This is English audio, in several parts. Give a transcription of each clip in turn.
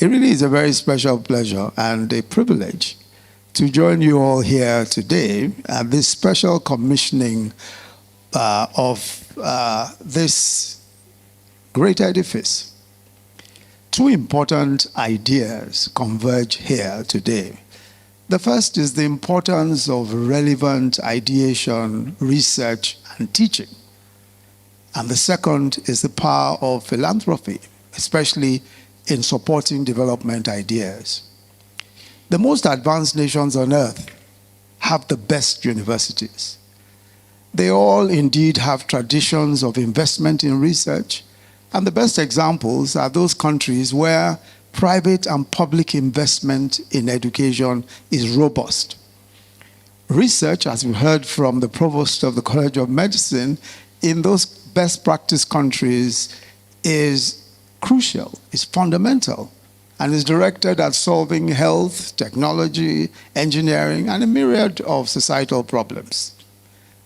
It really is a very special pleasure and a privilege to join you all here today at this special commissioning of this great edifice. Two important ideas converge here today. The first is the importance of relevant ideation, research, and teaching. And the second is the power of philanthropy, especially in supporting development ideas. The most advanced nations on earth have the best universities. They all indeed have traditions of investment in research, and the best examples are those countries where private and public investment in education is robust. Research, as we heard from the provost of the College of Medicine, in those best practice countries is crucial, is fundamental, and is directed at solving health, technology, engineering, and a myriad of societal problems.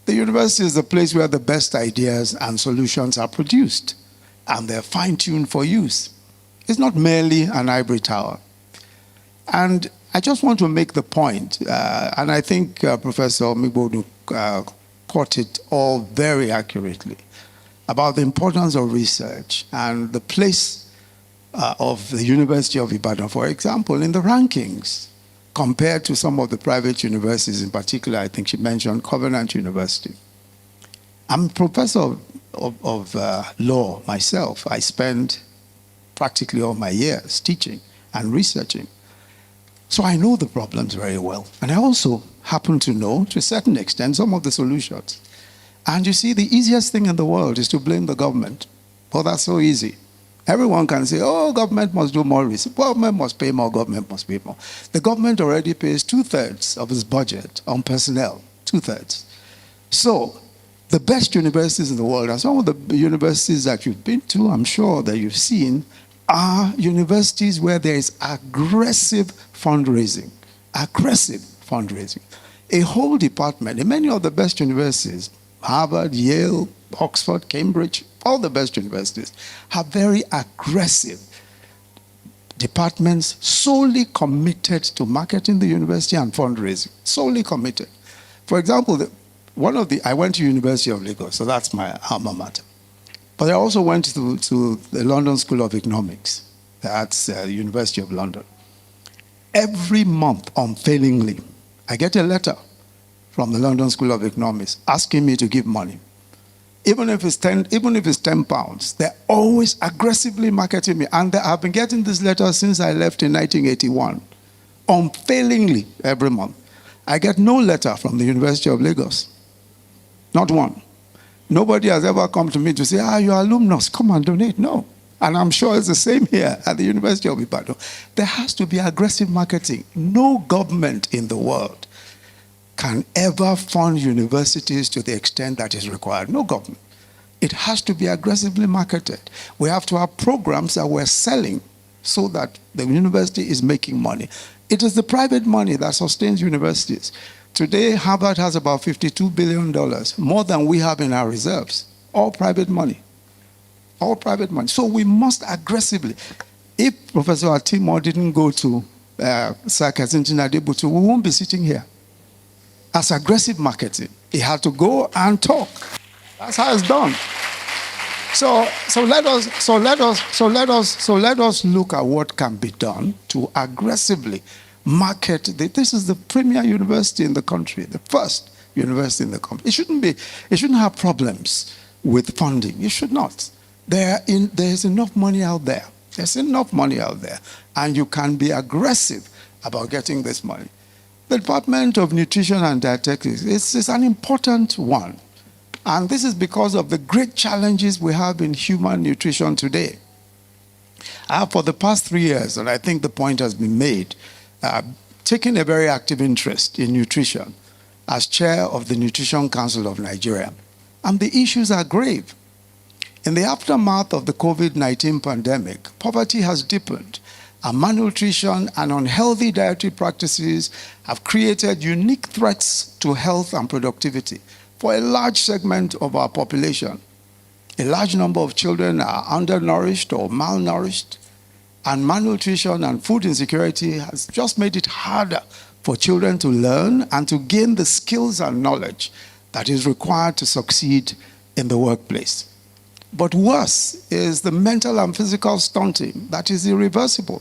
The university is the place where the best ideas and solutions are produced, and they're fine-tuned for use. It's not merely an ivory tower. And I just want to make the point, and I think Professor Osinbajo caught it all very accurately, about the importance of research and the place of the University of Ibadan, for example, in the rankings, compared to some of the private universities, in particular, I think she mentioned Covenant University. I'm a professor of law myself. I spend practically all my years teaching and researching. So I know the problems very well. And I also happen to know, to a certain extent, some of the solutions. And you see, the easiest thing in the world is to blame the government. Oh, that's so easy. Everyone can say, oh, government must do more research. Government must pay more, government must pay more. The government already pays 2/3 of its budget on personnel, 2/3. So the best universities in the world, and some of the universities that you've been to, I'm sure that you've seen, are universities where there is aggressive fundraising. Aggressive fundraising. A whole department in many of the best universities, Harvard, Yale, Oxford, Cambridge, all the best universities, have very aggressive departments solely committed to marketing the university and fundraising. Solely committed. For example, I went to University of Lagos, so that's my alma mater. But I also went to the London School of Economics. That's the University of London. Every month, unfailingly, I get a letter from the London School of Economics asking me to give money. Even if it's 10 pounds, they're always aggressively marketing me. And I've been getting this letter since I left in 1981. Unfailingly, every month. I get no letter from the University of Lagos. Not one. Nobody has ever come to me to say, your alumnus, come and donate. No. And I'm sure it's the same here at the University of Ibadan. There has to be aggressive marketing. No government in the world can ever fund universities to the extent that is required. No government. It has to be aggressively marketed. We have to have programs that we're selling so that the university is making money. It is the private money that sustains universities. Today, Harvard has about $52 billion, more than we have in our reserves. All private money. All private money. So we must aggressively. If Professor Atimo didn't go to Sir KENSINGTON ADEBUTU, we won't be sitting here. As aggressive marketing, he had to go and talk. That's how it's done. So let us look at what can be done to aggressively market. This is the premier university in the country, the first university in the country. It shouldn't have problems with funding. It should not. There's enough money out there. There's enough money out there, and you can be aggressive about getting this money. The Department of Nutrition and Dietetics is an important one. And this is because of the great challenges we have in human nutrition today. I have, for the past 3 years, and I think the point has been made, taken a very active interest in nutrition as chair of the Nutrition Council of Nigeria. And the issues are grave. In the aftermath of the COVID-19 pandemic, poverty has deepened, and malnutrition and unhealthy dietary practices have created unique threats to health and productivity for a large segment of our population. A large number of children are undernourished or malnourished, And malnutrition and food insecurity has just made it harder for children to learn and to gain the skills and knowledge that is required to succeed in the workplace. But worse is the mental and physical stunting that is irreversible.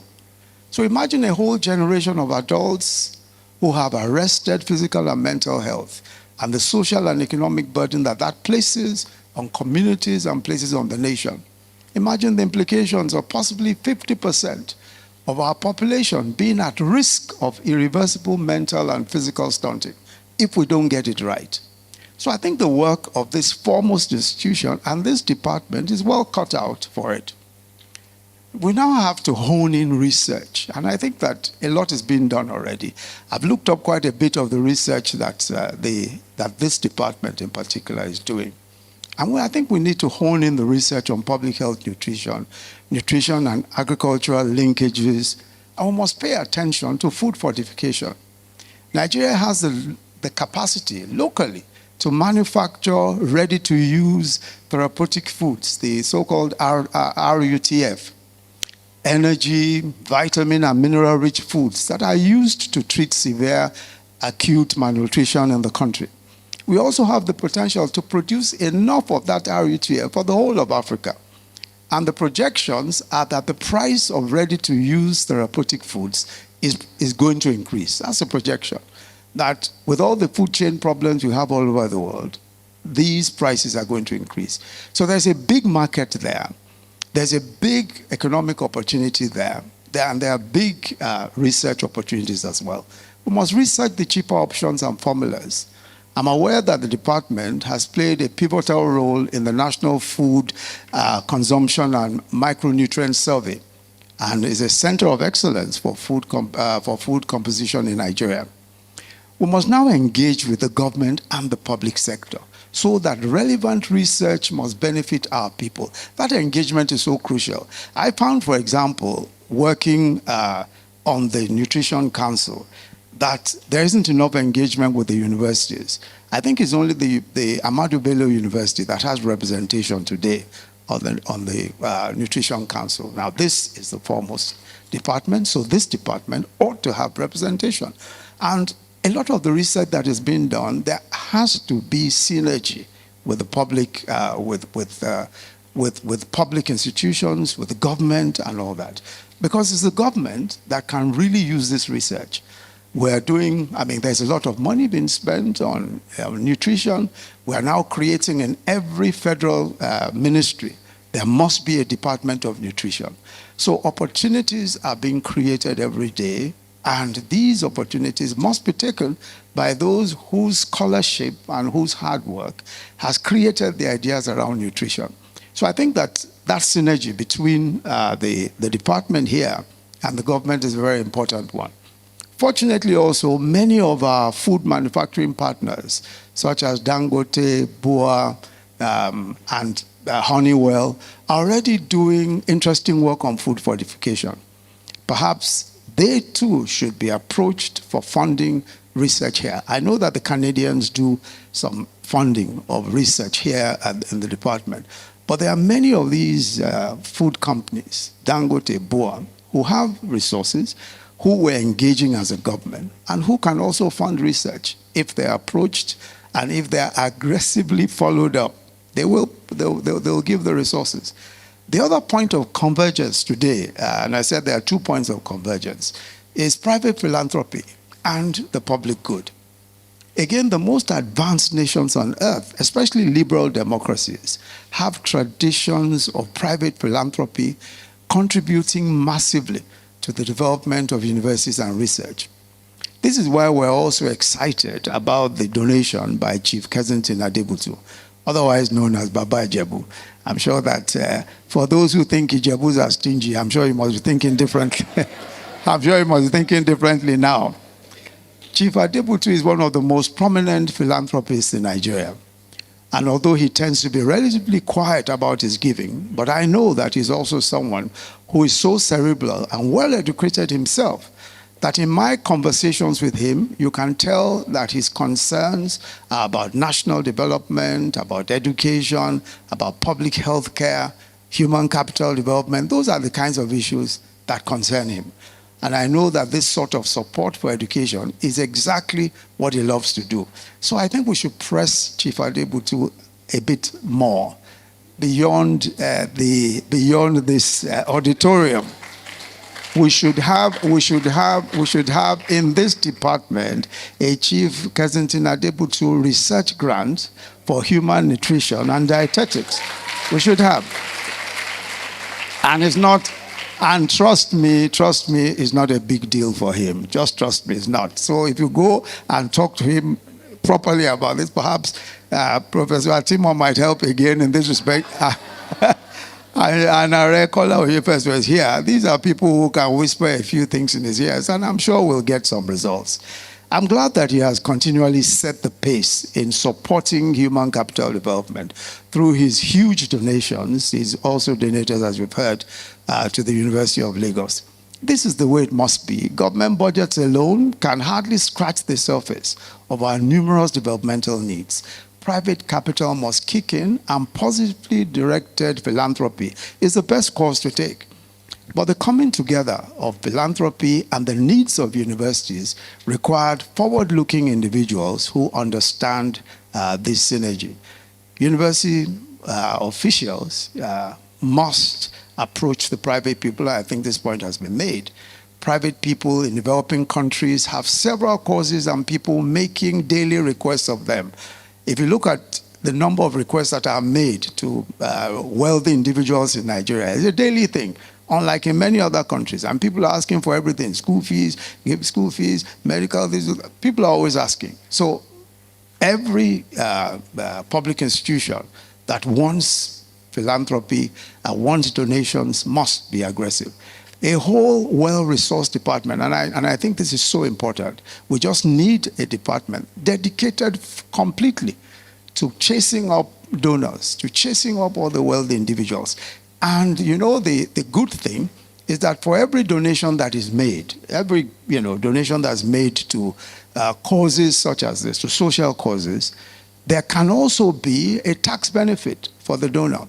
So imagine a whole generation of adults who have arrested physical and mental health and the social and economic burden that that places on communities and places on the nation. Imagine the implications of possibly 50% of our population being at risk of irreversible mental and physical stunting if we don't get it right. So I think the work of this foremost institution and this department is well cut out for it. We now have to hone in research, and I think that a lot is being done already. I've looked up quite a bit of the research that, that this department in particular is doing. And I think we need to hone in the research on public health nutrition and agricultural linkages, and we must pay attention to food fortification. Nigeria has the capacity locally to manufacture ready-to-use therapeutic foods, the so-called RUTF, energy, vitamin, and mineral-rich foods that are used to treat severe acute malnutrition in the country. We also have the potential to produce enough of that RUTF for the whole of Africa. And the projections are that the price of ready-to-use therapeutic foods is going to increase. That's a projection. That with all the food chain problems we have all over the world, these prices are going to increase. So there's a big market there. There's a big economic opportunity there. And there are big research opportunities as well. We must research the cheaper options and formulas. I'm aware that the department has played a pivotal role in the National Food Consumption and Micronutrient Survey and is a center of excellence for food composition in Nigeria. We must now engage with the government and the public sector so that relevant research must benefit our people. That engagement is so crucial. I found, for example, working on the Nutrition Council, that there isn't enough engagement with the universities. I think it's only the Ahmadu Bello University that has representation today on the Nutrition Council. Now, this is the foremost department, so this department ought to have representation. And a lot of the research that is being done, there has to be synergy with the public, with public institutions, with the government, and all that, because it's the government that can really use this research. We're doing, there's a lot of money being spent on nutrition. We're now creating in every federal ministry, there must be a department of nutrition. So opportunities are being created every day, and these opportunities must be taken by those whose scholarship and whose hard work has created the ideas around nutrition. So I think that that synergy between the department here and the government is a very important one. Fortunately also, many of our food manufacturing partners, such as Dangote, BUA, and Honeywell, are already doing interesting work on food fortification. Perhaps they too should be approached for funding research here. I know that the Canadians do some funding of research here in the department, but there are many of these food companies, Dangote, BUA, who have resources, who were engaging as a government, and who can also fund research if they're approached and if they're aggressively followed up. They'll give the resources. The other point of convergence today, and I said there are 2 points of convergence, is private philanthropy and the public good. Again, the most advanced nations on earth, especially liberal democracies, have traditions of private philanthropy contributing massively to the development of universities and research. This is why we're also excited about the donation by Chief KENSINGTON ADEBUTU, otherwise known as Baba Ijebu. I'm sure that for those who think Ijebus are stingy, I'm sure you must be thinking differently. I'm sure you must be thinking differently now. Chief ADEBUTU is one of the most prominent philanthropists in Nigeria. And although he tends to be relatively quiet about his giving, but I know that he's also someone who is so cerebral and well-educated himself that in my conversations with him, you can tell that his concerns are about national development, about education, about public health care, human capital development. Those are the kinds of issues that concern him. And I know that this sort of support for education is exactly what he loves to do. So I think we should press Chief ADEBUTU a bit more beyond this auditorium. We should have in this department a Chief KENSINGTON ADEBUTU research grant for human nutrition and dietetics. We should have. And it's not, and trust me, it's not a big deal for him. just trust me, it's not. So if you go and talk to him properly about this, perhaps Professor Atimo might help again in this respect. And Arekola Oyefes was here. These are people who can whisper a few things in his ears, and I'm sure we'll get some results. I'm glad that he has continually set the pace in supporting human capital development through his huge donations. He's also donated, as we've heard, to the University of Lagos. This is the way it must be. Government budgets alone can hardly scratch the surface of our numerous developmental needs. Private capital must kick in, and positively directed philanthropy is the best course to take. But the coming together of philanthropy and the needs of universities required forward-looking individuals who understand this synergy. University officials must approach the private people. I think this point has been made. Private people in developing countries have several causes and people making daily requests of them. If you look at the number of requests that are made to wealthy individuals in Nigeria, it's a daily thing, unlike in many other countries. And people are asking for everything: school fees, medical fees. People are always asking. So every public institution that wants philanthropy and wants donations must be aggressive. A whole well-resourced department, and I think this is so important. We just need a department dedicated completely to chasing up donors, to chasing up all the wealthy individuals. And you know, the good thing is that for every donation that is made, every donation that's made to causes such as this, to social causes, there can also be a tax benefit for the donor.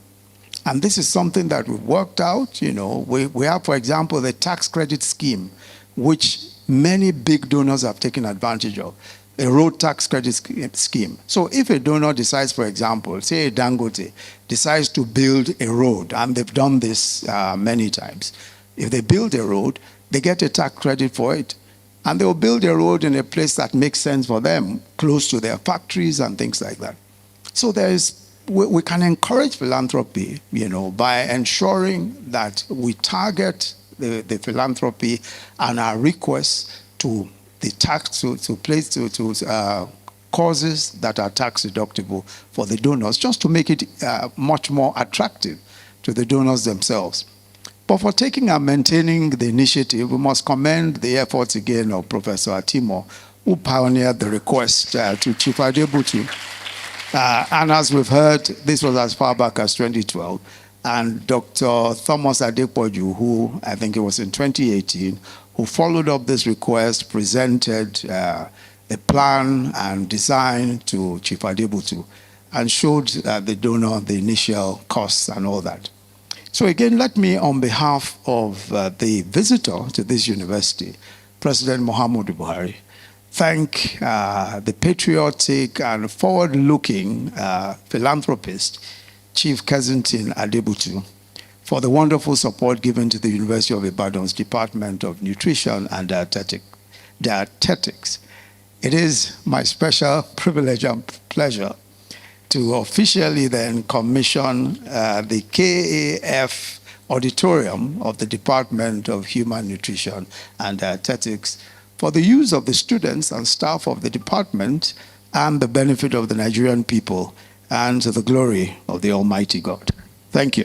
And this is something that we've worked out. We have, for example, the tax credit scheme, which many big donors have taken advantage of, a road tax credit scheme. So if a donor decides, for example, say Dangote decides to build a road, and they've done this many times. If they build a road, they get a tax credit for it. And they'll build a road in a place that makes sense for them, close to their factories and things like that. So we can encourage philanthropy, by ensuring that we target the philanthropy and our requests to the tax to causes that are tax deductible for the donors, just to make it much more attractive to the donors themselves. But for taking and maintaining the initiative, we must commend the efforts again of Professor Atimo, who pioneered the request to Chief ADEBUTU. And as we've heard, this was as far back as 2012. And Dr. Thomas Adepoju, who I think it was in 2018, who followed up this request, presented a plan and design to Chief ADEBUTU and showed the donor the initial costs and all that. So again, let me, on behalf of the visitor to this university, President Muhammadu Buhari, thank the patriotic and forward-looking philanthropist, Chief KENSINGTON ADEBUTU, for the wonderful support given to the University of Ibadan's Department of Nutrition and Dietetics. It is my special privilege and pleasure to officially then commission the KAAF auditorium of the Department of Human Nutrition and Dietetics for the use of the students and staff of the department and the benefit of the Nigerian people and to the glory of the Almighty God. Thank you.